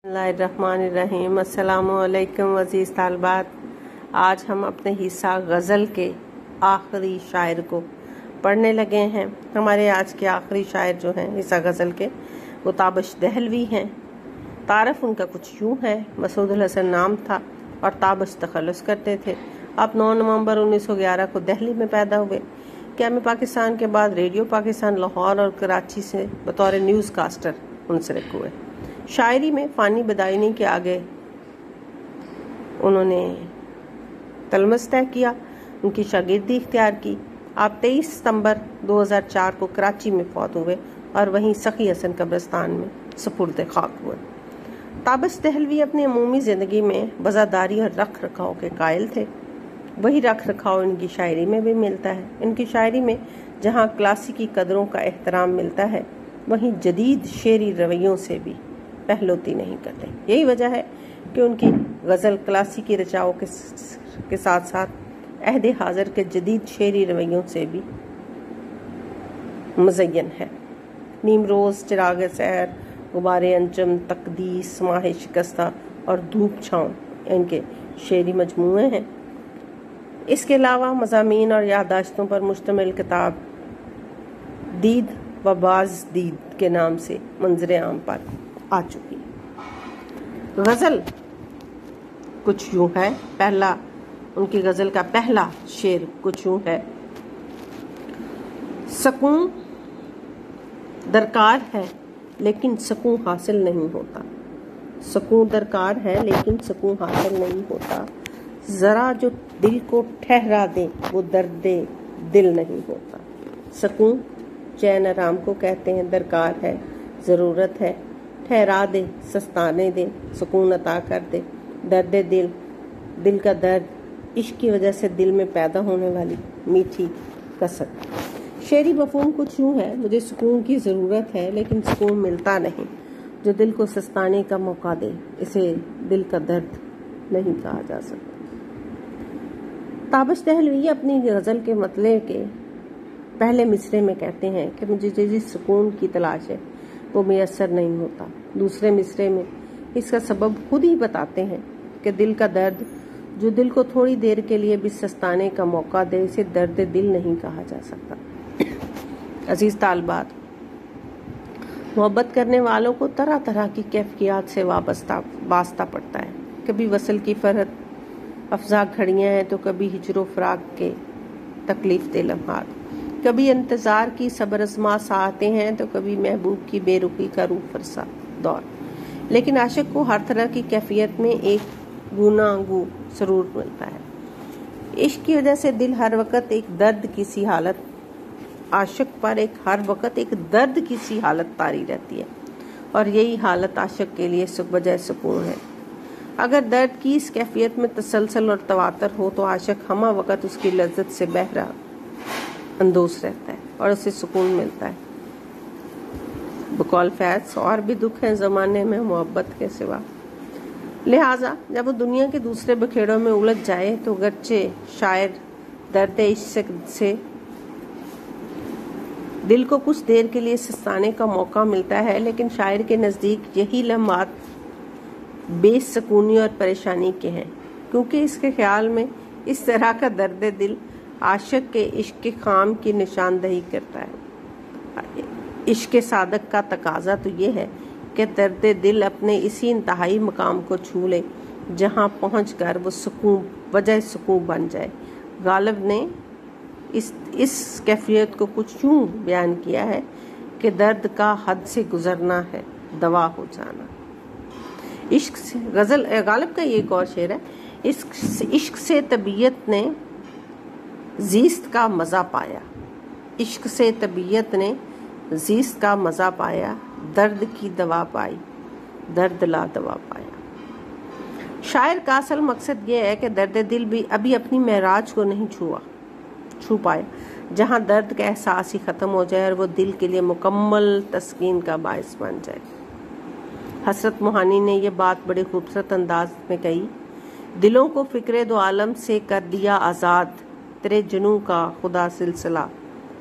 Bismillahirrahmanirrahim। अस्सलामु अलैकुम अजीज तालबात। आज हम अपने हिस्सा गज़ल के आखिरी शायर को पढ़ने लगे हैं। हमारे आज के आखिरी शायर जो हैं हिस्सा गज़ल के वो ताबश दहलवी हैं। तारफ़ उनका कुछ यूँ है, मसूद अल हसन नाम था और ताबश तखल्लुस करते थे। आप 9 नवंबर 1911 को दिल्ली में पैदा हुए। क़याम पाकिस्तान के बाद रेडियो पाकिस्तान लाहौर और कराची से बतौर न्यूज़ कास्टर मुंसलिक हुए। शायरी में फ़ानी बदायनी के आगे उन्होंने तलमस तय किया, उनकी शागिर्दी इख्तियार की। आप 23 सितंबर 2004 को कराची में फौत हुए और वहीं सखी हसन कब्रिस्तान में सुपुर्द खाक हुए। ताबश दहलवी अपनी अमूमी ज़िंदगी में वज़ादारी और रख रखाव के कायल थे। वही रख रखाव इनकी शायरी में भी मिलता है। इनकी शायरी में जहाँ क्लासिकी कदरों का एहतराम मिलता है, वहीं जदीद शेरी रवैयों से भी पहलोती नहीं करते। यही वजह है कि उनकी गज़ल क्लासिकी रचाओं के साथ साथ अहद हाज़िर के जदीद शेरी रवैयों से भी मुज़य्यन है। नीम रोज़, चिराग सहर, गुबारे अंजम, तकदीस, माह शिकस्ता और धूप छाँव इनके शेरी मजमूए हैं। इसके अलावा मज़ामीन और याददाश्तों पर मुश्तमिल किताब दीद व बाज़ दीद के नाम से मंज़र आम पर आ चुकी। गज़ल कुछ यूँ है। उनकी गज़ल का पहला शेर कुछ यूँ है। सकून दरकार है लेकिन सकून हासिल नहीं होता। सकून दरकार है लेकिन सकून हासिल नहीं होता। ज़रा जो दिल को ठहरा दे वो दर्द दिल नहीं होता। सकून चैन आराम को कहते हैं, दरकार है, ज़रूरत है। ठहरा दे, सस्ताने दे, सुकून अता कर दे। दर्द दिल का दर्द इश्क की वजह से दिल में पैदा होने वाली मीठी कसक। शेरी मफ़हूम कुछ यूँ है। मुझे सुकून की ज़रूरत है लेकिन सुकून मिलता नहीं। जो दिल को सस्ताने का मौका दे, इसे दिल का दर्द नहीं कहा जा सकता। ताबश दहलवी अपनी गज़ल के मतले के पहले मिसरे में कहते हैं कि मुझे जिस सुकून की तलाश है वो मुयस्सर नहीं होता। दूसरे मिसरे में इसका सबब खुद ही बताते हैं कि दिल का दर्द जो दिल को थोड़ी देर के लिए भी सस्ताने का मौका दे, इसे दर्द दिल नहीं कहा जा सकता। अजीज तालबात, मोहब्बत करने वालों को तरह तरह की कैफियत से वास्ता पड़ता है। कभी वसल की फरहत अफजा घड़ियाँ हैं तो कभी हिजरो फराक के तकलीफ दे लम्हात। कभी इंतज़ार की सब्र आज़मा साहतें हैं तो कभी महबूब की बेरुखी का रूह फरसा दौर। लेकिन आशिक को हर तरह की कैफियत में एक गुनागू सरूर मिलता है। इश्क की वजह से दिल हर वक्त एक दर्द की सी हालत आशिक पर हर वक्त एक दर्द की सी हालत तारी रहती है और यही हालत आशिक के लिए वजह सुकून है। अगर दर्द की इस कैफियत में तसलसल और तवातर हो तो आशिक हमा वक्त उसकी लज्जत से बहरा अंदोस रहता है और उसे सुकून मिलता है। बकौल फैज़ और भी दुख हैं ज़माने में मोहब्बत के सिवा। लिहाजा जब वो दुनिया के दूसरे बखेड़ों में उलझ जाए तो गर्चे शायर दर्द इश्क से दिल को कुछ देर के लिए सस्ताने का मौका मिलता है, लेकिन शायर के नज़दीक यही लम्हात बेसकूनी और परेशानी के हैं, क्योंकि इसके ख्याल में इस तरह का दर्द दिल आशिक के इश्क के खाम की निशानदही करता है। इश्क के सादक का तकाजा तो ये है कि दर्द दिल अपने इसी इंतहाई मकाम को छू ले जहाँ पहुँचकर वो वजह सुकून बन जाए। गालिब ने इस कैफियत को कुछ यूँ बयान किया है कि दर्द का हद से गुजरना है दवा हो जाना। इश्क से गज़ल गालिब का ये एक और शेर है। इश्क से तबीयत ने ज़ीस्त का मज़ा पाया। इश्क से तबीयत ने ज़ीस्त का मज़ा पाया। दर्द की दवा पाई, दर्द ला दवा पाया। शायर का असल मकसद ये है कि दर्द दिल भी अभी अपनी महराज को नहीं छू पाया, जहाँ दर्द का एहसास ही ख़त्म हो जाए और वो दिल के लिए मुकम्मल तस्कीन का बायस बन जाए। हसरत मोहानी ने यह बात बड़े खूबसूरत अंदाज में कही। दिलों को फ़िक्रे दो आलम से कर दिया आज़ाद, तेरे जुनू का खुदा सिलसिला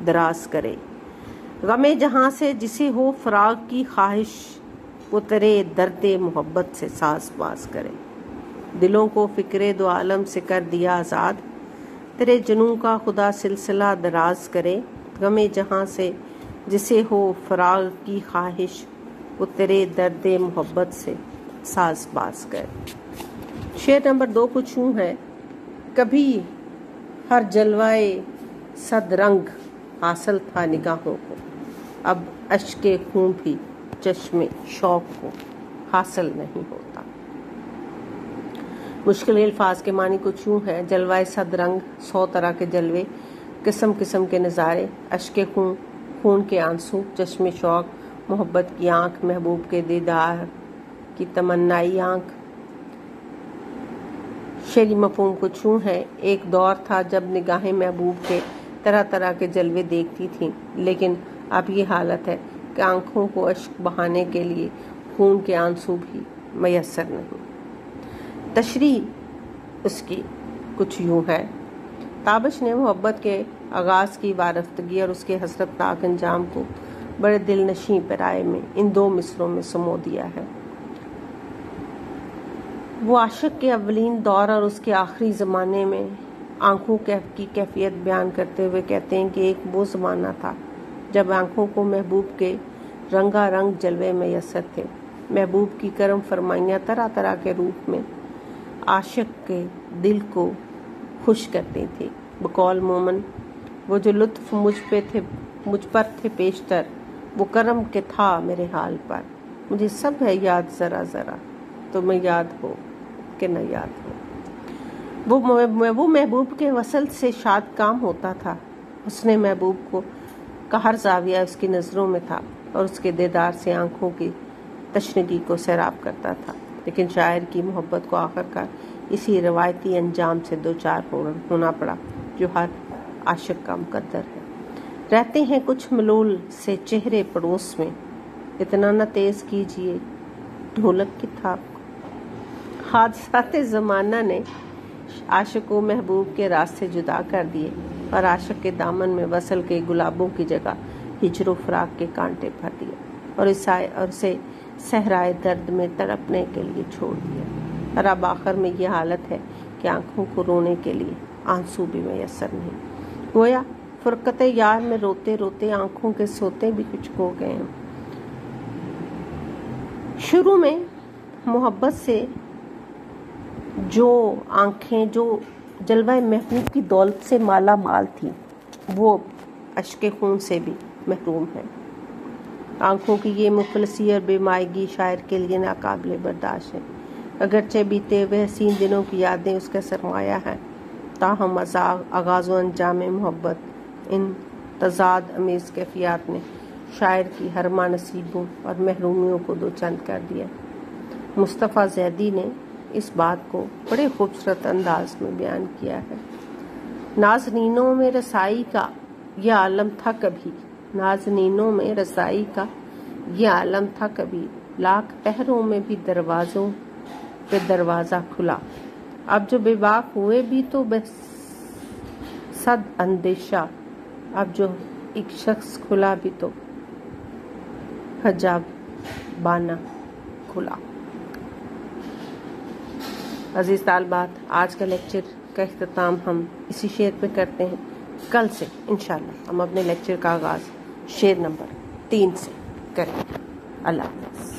दराज करे। गमे जहाँ से जिसे हो फराग की ख्वाहिश, وہ تیرے درد محبت سے ساز باز کرے، دلوں کو فکر دو عالم سے کر دیا آزاد، تیرے جنوں کا خدا سلسلہ دراز کرے، غم جہاں سے جسے ہو فراغ کی خواہش، وہ تیرے درد محبت سے ساز باز کرے۔ شعر نمبر 2 کچھ یوں ہے، کبھی ہر جلوائے صد رنگ حاصل تھا نگاہوں کو، اب اشک خون بھی چشم شوق کو حاصل نہیں ہوتا۔ مشکل الفاظ کے معنی کچھ یوں ہے، جلوائے صد رنگ، 100 طرح کے جلوے، قسم قسم کے نظارے، اشک خون، خون کے آنسو، چشم شوق، محبت کی آنکھ، محبوب کے دیدار کی تمنائی آنکھ۔ شعری مفہوم کچھ یوں ہے، ایک دور تھا جب نگاہیں محبوب کے طرح طرح کے جلوے دیکھتی تھیں، لیکن اب یہ حالت ہے کہ آنکھوں کو اشک بہانے کے لیے خون کے آنسو بھی میسر نہیں۔ تشریح اس کی کچھ یوں ہے، تابش نے محبت کے آغاز کی وارفتگی اور اس کے حسرتناک انجام کو بڑے دل نشیں پیرائے میں ان 2 مصروں میں سمو دیا ہے۔ وہ عاشق کے اولین دور اور اس کے آخری زمانے میں آنکھوں کی کیفیت بیان کرتے ہوئے کہتے ہیں کہ ایک وہ زمانہ تھا جب آنکھوں کو محبوب کے رنگا رنگ جلوے میسر تھے، محبوب کی کرم فرمائیاں طرح طرح کے روپ میں عاشق کے دل کو خوش کرتی تھی۔ بقول مومن، وہ جو لطف مجھ پر تھے پیشتر، وہ کرم کے تھا میرے حال پر، مجھے سب ہے یاد ذرا ذرا، تمہیں یاد ہو کہ نہ یاد ہو۔ وہ محبوب کے وصل سے شاد کام ہوتا تھا، حسن محبوب کا ہر زاویہ اس کی نظروں میں تھا اور اس کے دیدار سے آنکھوں کی تشنگی کو سیراب کرتا تھا، لیکن شاعر کی محبت کو آخر کار اسی روایتی انجام سے دوچار ہونا پڑا جو ہر عاشق کا مقدر ہے۔ رہتے ہیں کچھ ملول سے چہرے پڑوس میں، اتنا نہ تیز کیجیے ڈھولک کی تھاپ۔ حادثات زمانہ نے عاشق و محبوب کے راستے جدا کر دیے اور عاشق کے دامن میں وصل کے گلابوں کی جگہ ہجر و فراق کے کانٹے بھر دیے اور اسے صحرائے درد میں تڑپنے کے لیے چھوڑ دیا، اور اب آخر میں یہ حالت ہے کہ آنکھوں کو رونے کے لیے آنسو بھی میسر نہیں، گویا فرقت یار میں روتے روتے آنکھوں کے سوتے بھی کچھ ہو گئے ہیں۔ شروع میں محبت سے جو آنکھیں جو جلوہ محبوب کی دولت سے مالا مال تھی، وہ اشک خون سے بھی محروم ہے۔ آنکھوں کی یہ مفلسی اور بے مائگی شاعر کے لیے ناقابل برداشت ہے، اگرچہ بیتے ہوئے حسین دنوں کی یادیں اس کا سرمایہ ہیں، تاہم آغاز و انجام محبت ان تضاد امیز کیفیات نے شاعر کی ہرما نصیبوں اور محرومیوں کو دو چند کر دیا۔ مصطفیٰ زیدی نے اس بات کو بڑے خوبصورت انداز میں بیان کیا ہے، نازنینوں میں رسائی کا یہ عالم تھا کبھی، نازنینوں میں رسائی کا یہ عالم تھا کبھی، لاکھ پہروں میں بھی دروازوں پہ دروازہ کھلا، اب جو بے باک ہوئے بھی تو صد اندیشہ، اب جو ایک شخص کھلا بھی تو حجاب بانا کھلا۔ عزیز طالبات، آج کا لیکچر کا اختتام ہم اسی شعر پہ کرتے ہیں۔ کل سے انشاءاللہ ہم اپنے لیکچر کا آغاز شعر نمبر 3 سے کریں گے۔ اللہ حافظ۔